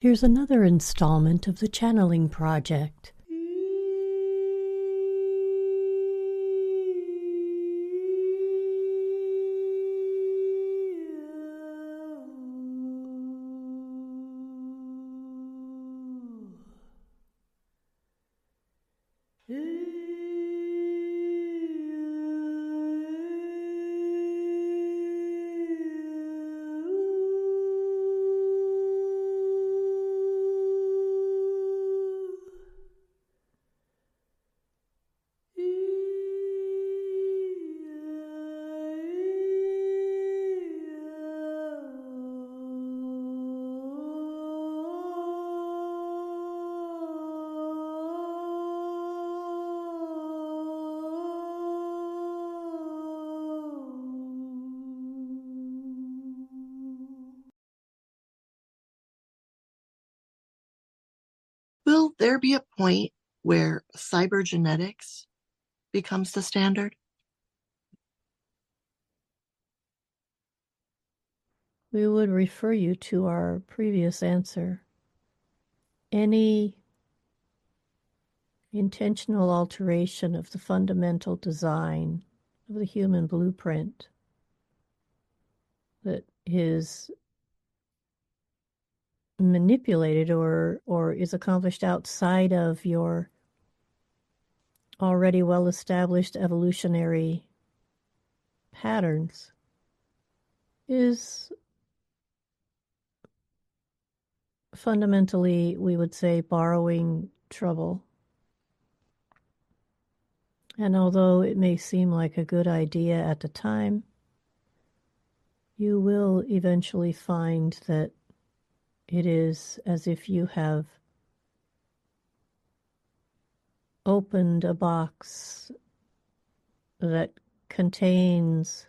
Here's another installment of the Channeling Project. Will there be a point where cybergenetics becomes the standard? We would refer you to our previous answer. Any intentional alteration of the fundamental design of the human blueprint that is manipulated or is accomplished outside of your already well-established evolutionary patterns is fundamentally, we would say, borrowing trouble. And although it may seem like a good idea at the time, you will eventually find that it is as if you have opened a box that contains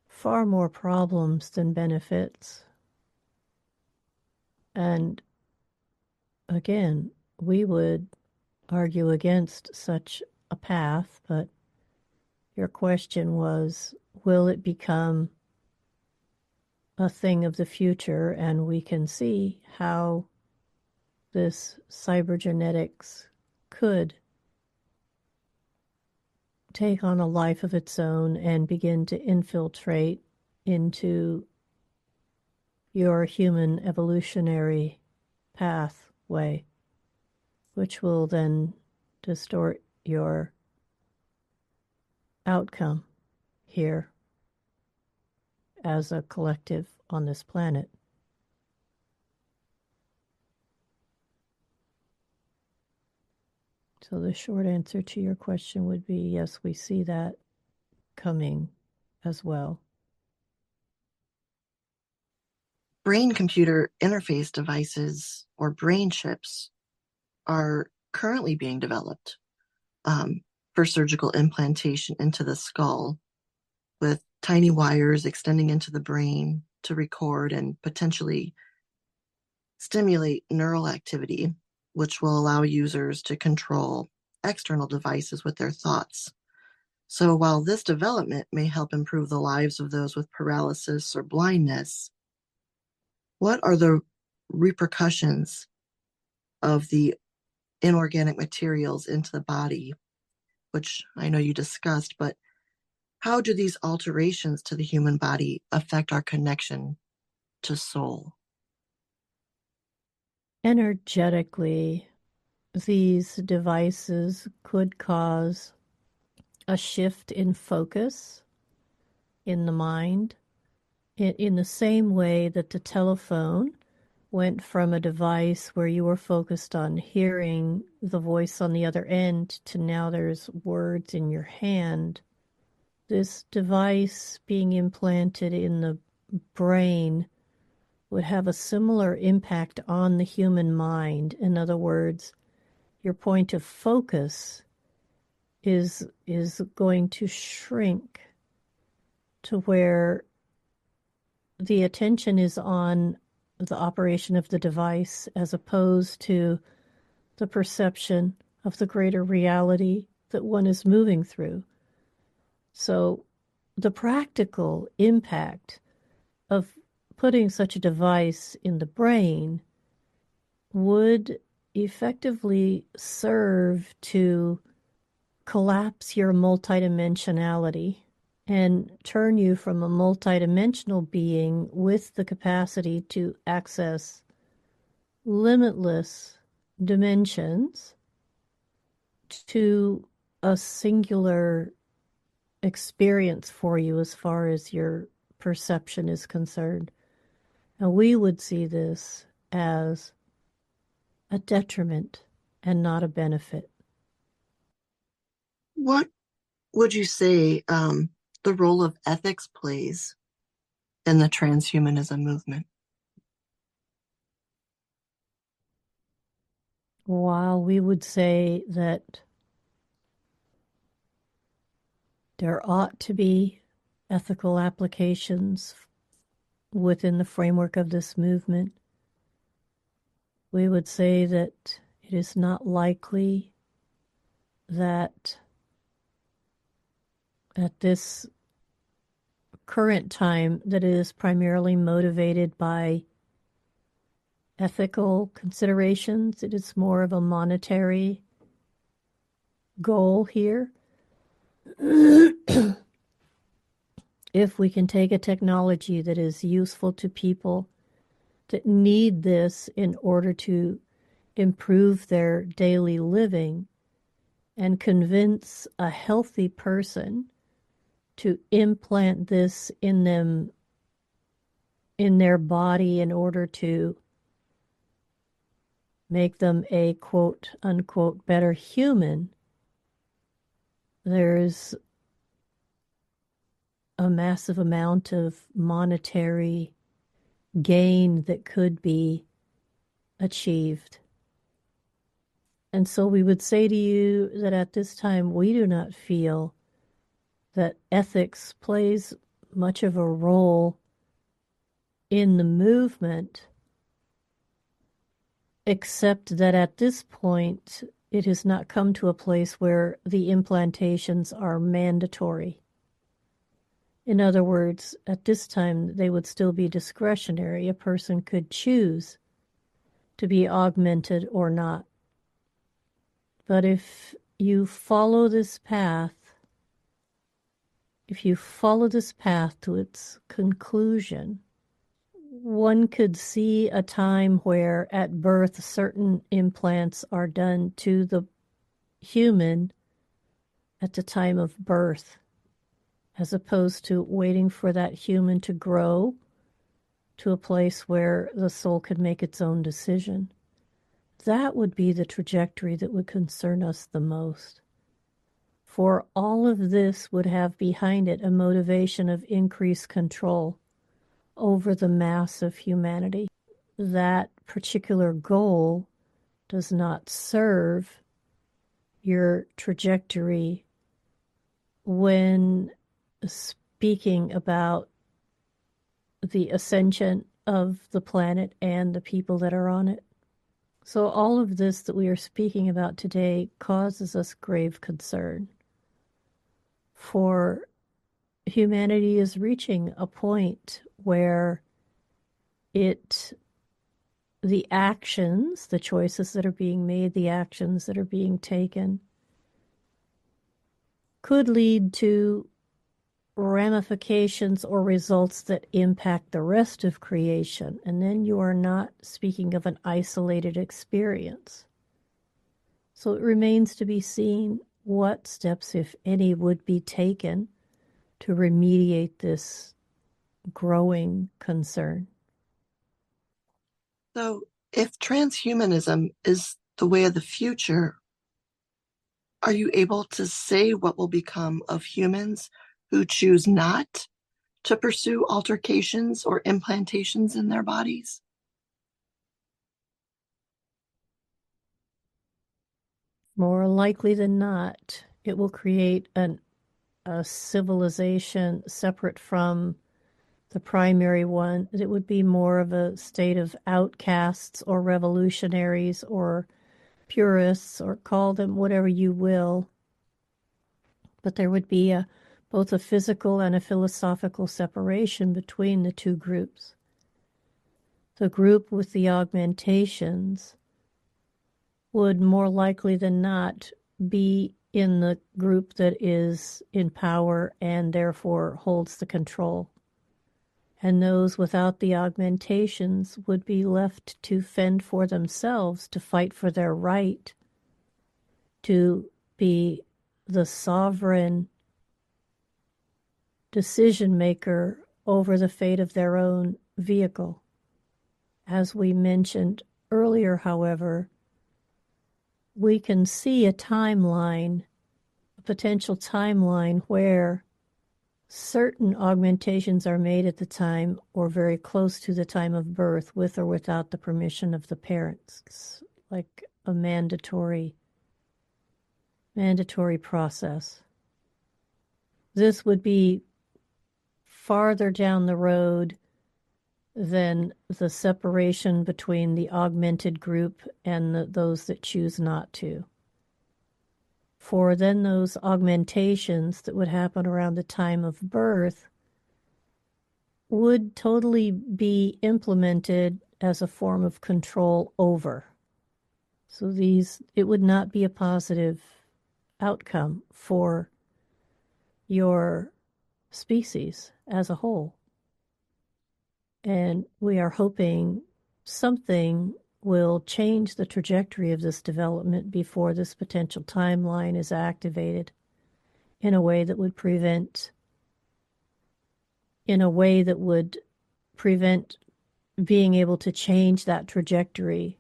far more problems than benefits. And again, we would argue against such a path, but your question was, will it become a thing of the future? And we can see how this cybergenetics could take on a life of its own and begin to infiltrate into your human evolutionary pathway, which will then distort your outcome here as a collective on this planet. So the short answer to your question would be yes, we see that coming as well. Brain-computer interface devices or brain chips are currently being developed for surgical implantation into the skull, with tiny wires extending into the brain to record and potentially stimulate neural activity, which will allow users to control external devices with their thoughts. So while this development may help improve the lives of those with paralysis or blindness, what are the repercussions of the inorganic materials into the body, which I know you discussed, but how do these alterations to the human body affect our connection to soul? Energetically, these devices could cause a shift in focus in the mind, in the same way that the telephone went from a device where you were focused on hearing the voice on the other end to now there's words in your hand. This device being implanted in the brain would have a similar impact on the human mind. In other words, your point of focus is going to shrink to where the attention is on the operation of the device as opposed to the perception of the greater reality that one is moving through. So the practical impact of putting such a device in the brain would effectively serve to collapse your multidimensionality and turn you from a multidimensional being with the capacity to access limitless dimensions to a singular experience for you as far as your perception is concerned. Now, we would see this as a detriment and not a benefit. What would you say the role of ethics plays in the transhumanism movement? While we would say that there ought to be ethical applications within the framework of this movement, we would say that it is not likely that at this current time that it is primarily motivated by ethical considerations. It is more of a monetary goal here. If we can take a technology that is useful to people that need this in order to improve their daily living and convince a healthy person to implant this in them, in their body, in order to make them a quote unquote better human, there's a massive amount of monetary gain that could be achieved. And so we would say to you that at this time, we do not feel that ethics plays much of a role in the movement, except that at this point, it has not come to a place where the implantations are mandatory. In other words, at this time, they would still be discretionary. A person could choose to be augmented or not. But if you follow this path, if you follow this path to its conclusion, one could see a time where at birth certain implants are done to the human at the time of birth, as opposed to waiting for that human to grow to a place where the soul could make its own decision. That would be the trajectory that would concern us the most. For all of this would have behind it a motivation of increased control over the mass of humanity. That particular goal does not serve your trajectory when speaking about the ascension of the planet and the people that are on it. So all of this that we are speaking about today causes us grave concern. For humanity is reaching a point where the actions, the choices that are being made, the actions that are being taken, could lead to ramifications or results that impact the rest of creation. And then you are not speaking of an isolated experience. So it remains to be seen what steps, if any, would be taken to remediate this growing concern. So, if transhumanism is the way of the future, are you able to say what will become of humans who choose not to pursue altercations or implantations in their bodies? More likely than not, it will create a civilization separate from the primary one. It would be more of a state of outcasts or revolutionaries or purists, or call them whatever you will. But there would be both a physical and a philosophical separation between the two groups. The group with the augmentations would more likely than not be in the group that is in power and therefore holds the control. And those without the augmentations would be left to fend for themselves, to fight for their right to be the sovereign decision maker over the fate of their own vehicle. As we mentioned earlier, however, we can see a timeline, a potential timeline where certain augmentations are made at the time or very close to the time of birth, with or without the permission of the parents. It's like a mandatory process. This would be farther down the road than the separation between the augmented group and those that choose not to. For then those augmentations that would happen around the time of birth would totally be implemented as a form of control over. So it would not be a positive outcome for your species as a whole. And we are hoping something will change the trajectory of this development before this potential timeline is activated in a way that would prevent being able to change that trajectory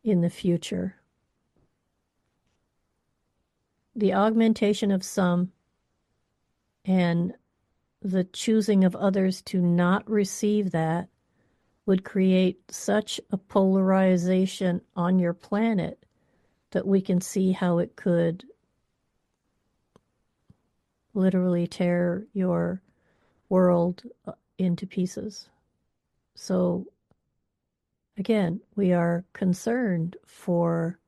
in the future. The augmentation of some and the choosing of others to not receive that would create such a polarization on your planet that we can see how it could literally tear your world into pieces. So, again, we are concerned for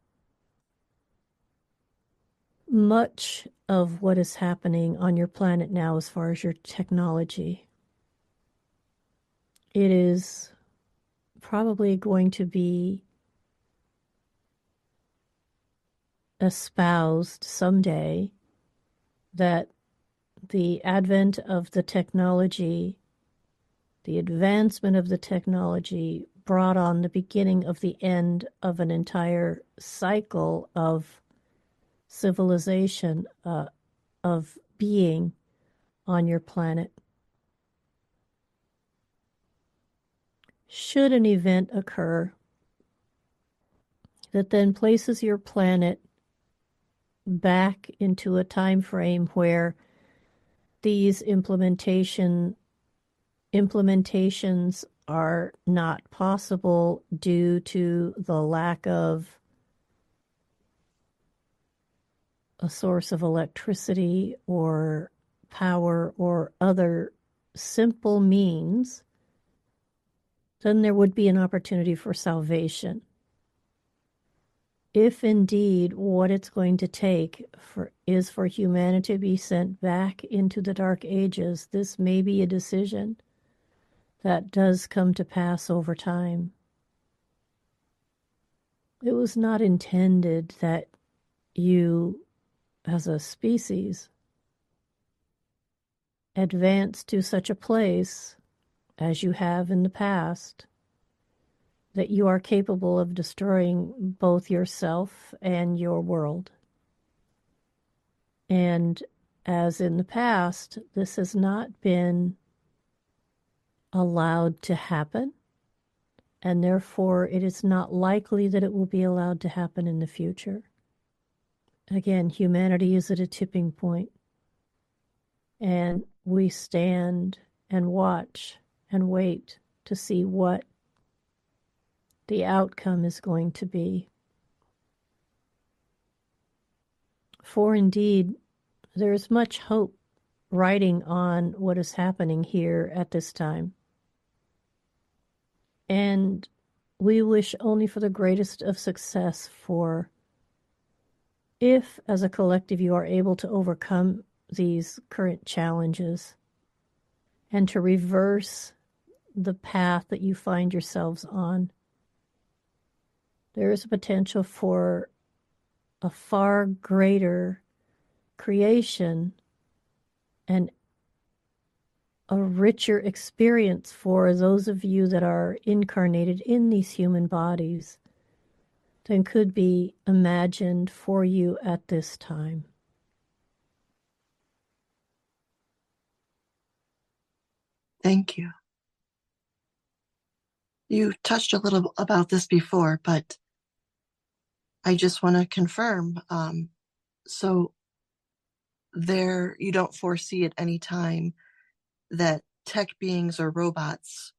much of what is happening on your planet now as far as your technology. It is probably going to be espoused someday that the advent of the technology, the advancement of the technology, brought on the beginning of the end of an entire cycle of civilization, of being on your planet. Should an event occur that then places your planet back into a time frame where these implementations are not possible due to the lack of a source of electricity or power or other simple means, then there would be an opportunity for salvation. If indeed what it's going to take is for humanity to be sent back into the Dark Ages, this may be a decision that does come to pass over time. It was not intended that you, as a species, advance to such a place as you have in the past, that you are capable of destroying both yourself and your world. And as in the past, this has not been allowed to happen, and therefore it is not likely that it will be allowed to happen in the future. Again, humanity is at a tipping point, and we stand and watch and wait to see what the outcome is going to be. For indeed, there is much hope riding on what is happening here at this time. And we wish only for the greatest of success for if, as a collective, you are able to overcome these current challenges and to reverse the path that you find yourselves on, There is a potential for a far greater creation and a richer experience for those of you that are incarnated in these human bodies than could be imagined for you at this time. Thank you. You touched a little about this before, but I just want to confirm. So you don't foresee at any time that tech beings or robots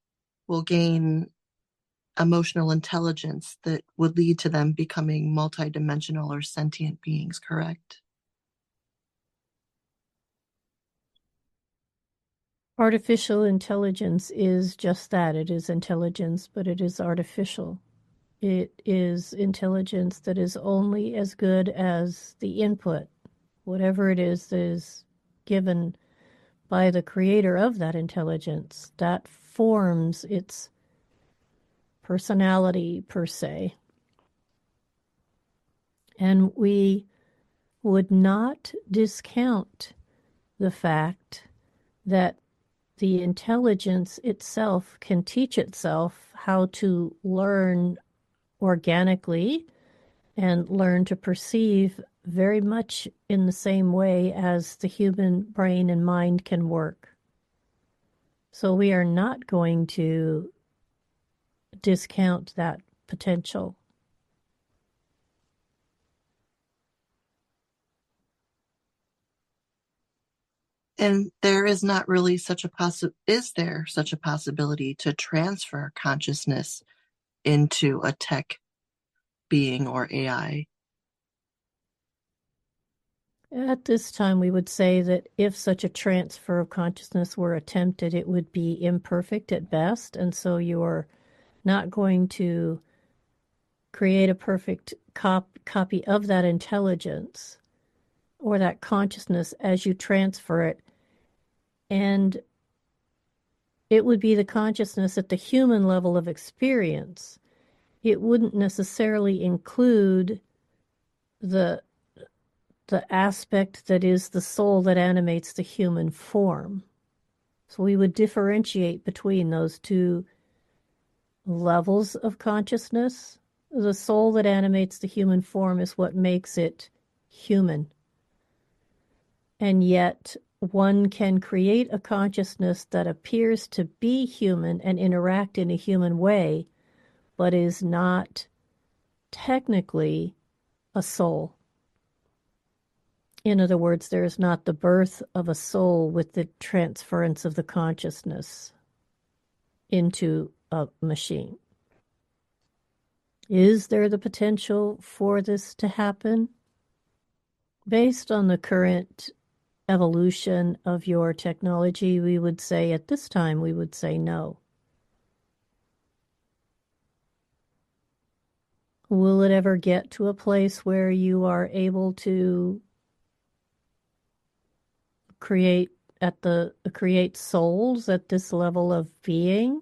will gain emotional intelligence that would lead to them becoming multidimensional or sentient beings, correct? Artificial intelligence is just that. It is intelligence, but it is artificial. It is intelligence that is only as good as the input, whatever it is that is given by the creator of that intelligence. That forms its personality, per se. And we would not discount the fact that the intelligence itself can teach itself how to learn organically and learn to perceive very much in the same way as the human brain and mind can work. So we are not going to discount that potential. And there is not really is there such a possibility to transfer consciousness into a tech being or AI? At this time, we would say that if such a transfer of consciousness were attempted, it would be imperfect at best. And so you're not going to create a perfect copy of that intelligence or that consciousness as you transfer it. And it would be the consciousness at the human level of experience. It wouldn't necessarily include the aspect that is the soul that animates the human form. So we would differentiate between those two levels of consciousness. The soul that animates the human form is what makes it human. And yet, one can create a consciousness that appears to be human and interact in a human way, but is not technically a soul. In other words, there is not the birth of a soul with the transference of the consciousness into a machine. Is there the potential for this to happen? Based on the current evolution of your technology, we would say at this time, we would say no. Will it ever get to a place where you are able to create souls at this level of being?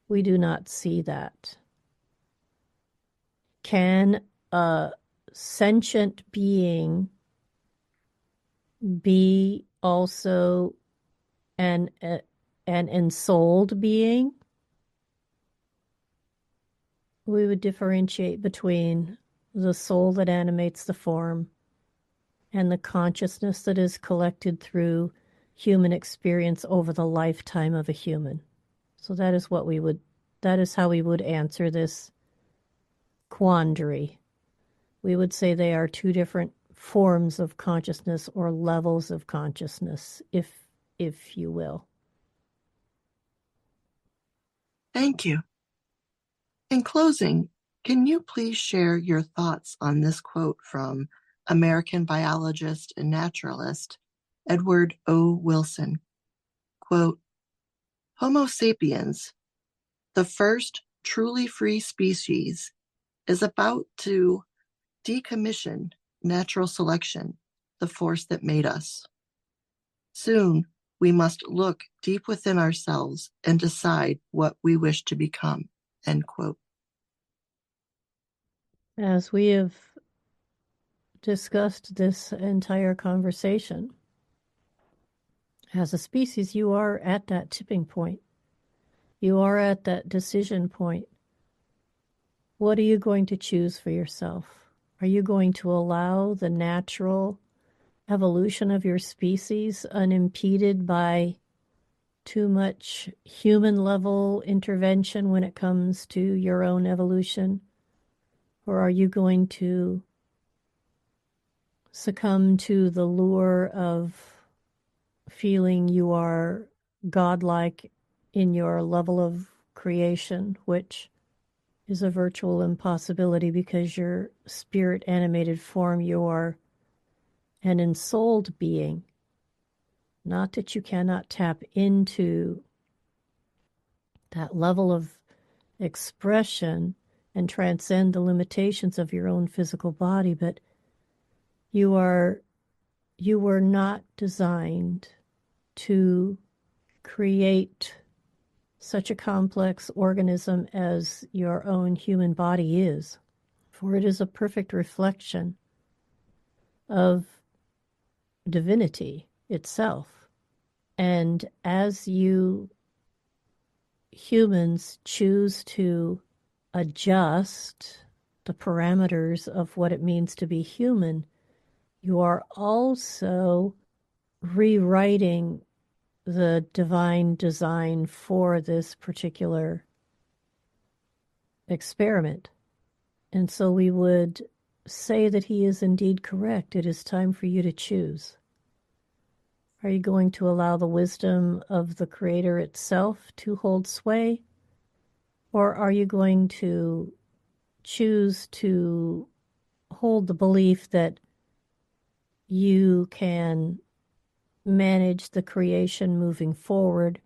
We do not see that. Can a sentient being be also an ensouled being? We would differentiate between the soul that animates the form and the consciousness that is collected through human experience over the lifetime of a human. So that is how we would answer this quandary. We would say they are two different forms of consciousness or levels of consciousness, if you will. Thank you. In closing, can you please share your thoughts on this quote from American biologist and naturalist Edward O. Wilson? Quote, Homo sapiens, the first truly free species, is about to decommission natural selection, the force that made us. Soon, we must look deep within ourselves and decide what we wish to become. End quote. As we have discussed this entire conversation, as a species, you are at that tipping point. You are at that decision point. What are you going to choose for yourself? Are you going to allow the natural evolution of your species unimpeded by too much human level intervention when it comes to your own evolution? Or are you going to succumb to the lure of feeling you are godlike in your level of creation, which is a virtual impossibility because your spirit animated form, you are an ensouled being. Not that you cannot tap into that level of expression and transcend the limitations of your own physical body, but you were not designed to create such a complex organism as your own human body is, for it is a perfect reflection of divinity itself. And as you humans choose to adjust the parameters of what it means to be human, you are also rewriting the divine design for this particular experiment. And so we would say that he is indeed correct. It is time for you to choose. Are you going to allow the wisdom of the Creator itself to hold sway? Or are you going to choose to hold the belief that you can manage the creation moving forward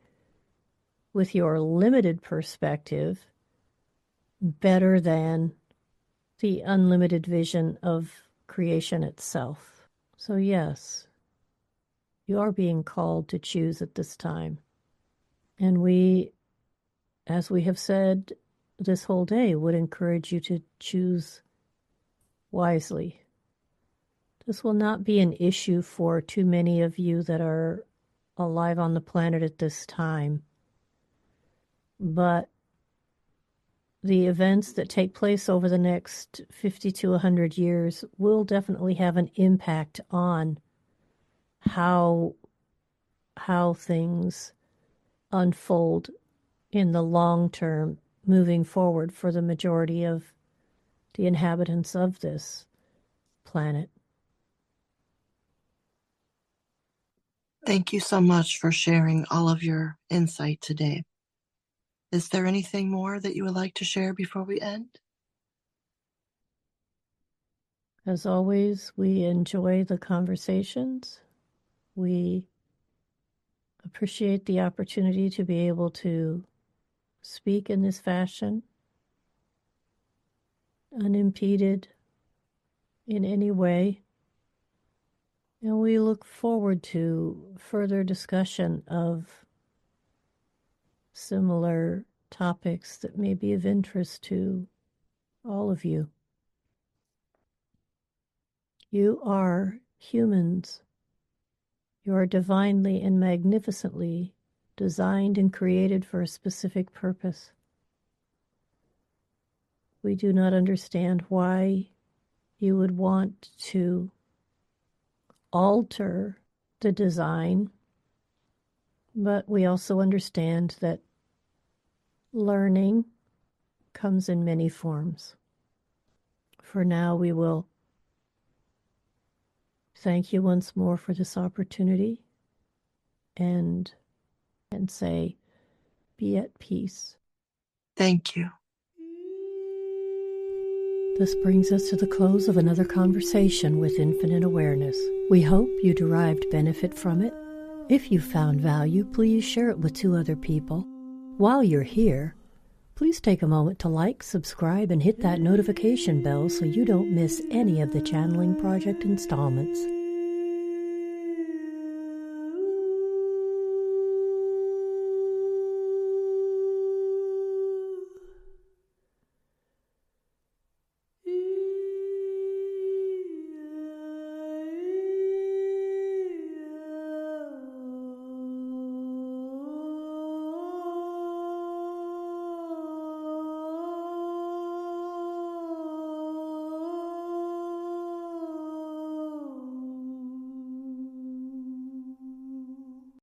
with your limited perspective better than the unlimited vision of creation itself? So yes, you are being called to choose at this time. And we, as we have said this whole day, would encourage you to choose wisely. This will not be an issue for too many of you that are alive on the planet at this time. But the events that take place over the next 50 to 100 years will definitely have an impact on how things unfold in the long term moving forward for the majority of the inhabitants of this planet. Thank you so much for sharing all of your insight today. Is there anything more that you would like to share before we end? As always, we enjoy the conversations. We appreciate the opportunity to be able to speak in this fashion, unimpeded in any way. And we look forward to further discussion of similar topics that may be of interest to all of you. You are humans. You are divinely and magnificently designed and created for a specific purpose. We do not understand why you would want to alter the design, but we also understand that learning comes in many forms. For now, we will thank you once more for this opportunity and say, be at peace. Thank you. This brings us to the close of another conversation with Infinite Awareness. We hope you derived benefit from it. If you found value, please share it with 2 other people. While you're here, please take a moment to like, subscribe, and hit that notification bell so you don't miss any of the Channeling Project installments.